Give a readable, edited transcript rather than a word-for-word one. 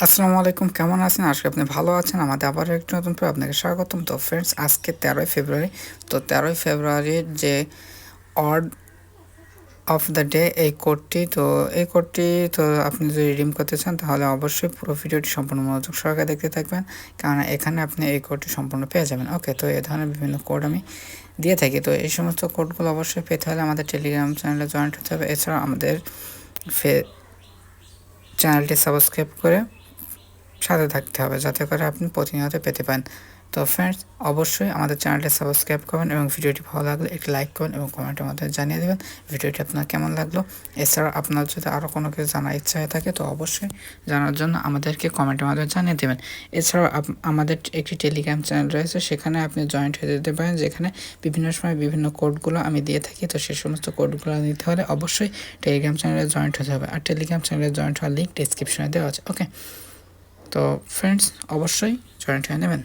আসসালামু আলাইকুম, কেমন আছেন? আশা করি আপনি ভালো আছেন। আমাদের আবারও একটি নতুন পর্বে আপনাকে স্বাগতম। তো ফ্রেন্ডস, আজকে 13ই ফেব্রুয়ারি। তো 13ই ফেব্রুয়ারির যে অড অফ দ্য ডে এই কোডটি, তো আপনি যদি রিডিম করতে চান তাহলে অবশ্যই পুরো ভিডিওটি সম্পূর্ণ মনোযোগ সহকারে দেখতে থাকবেন, কারণ এখানে আপনি এই কোডটি সম্পূর্ণ পেয়ে যাবেন। ওকে, তো এই ধরনের বিভিন্ন কোড আমি দিয়ে থাকি। তো এই সমস্ত কোডগুলো অবশ্যই পেতে হলে আমাদের টেলিগ্রাম চ্যানেলে জয়েন্ট হতে হবে। এছাড়াও আমাদের চ্যানেলটি সাবস্ক্রাইব করে সাথে থাকতে হবে, যাতে করে আপনি প্রতিনিয়ত পেতে পান। তো ফ্রেন্ডস, অবশ্যই আমাদের চ্যানেলটি সাবস্ক্রাইব করবেন এবং ভিডিওটি ভালো লাগলে একটি লাইক করুন এবং কমেন্টের মাধ্যমে জানিয়ে দেবেন ভিডিওটি আপনার কেমন লাগলো। এছাড়া আপনার যদি আরও কোনো কিছু জানার ইচ্ছা হয়ে থাকে তো অবশ্যই জানার জন্য আমাদেরকে কমেন্টের মাধ্যমে জানিয়ে দেবেন। এছাড়াও আমাদের একটি টেলিগ্রাম চ্যানেল রয়েছে, সেখানে আপনি জয়েন্ট হয়ে যেতে পারেন, যেখানে বিভিন্ন সময় বিভিন্ন কোডগুলো আমি দিয়ে থাকি। তো সেই সমস্ত কোডগুলো নিতে হলে অবশ্যই টেলিগ্রাম চ্যানেলে জয়েন্ট হতে হবে, আর টেলিগ্রাম চ্যানেলে জয়েন্ট হওয়ার লিঙ্ক ডিসক্রিপশনে দেওয়া আছে। ওকে, তো ফ্রেন্ডস, অবশ্যই জয়েন্ট হয়ে নেবেন।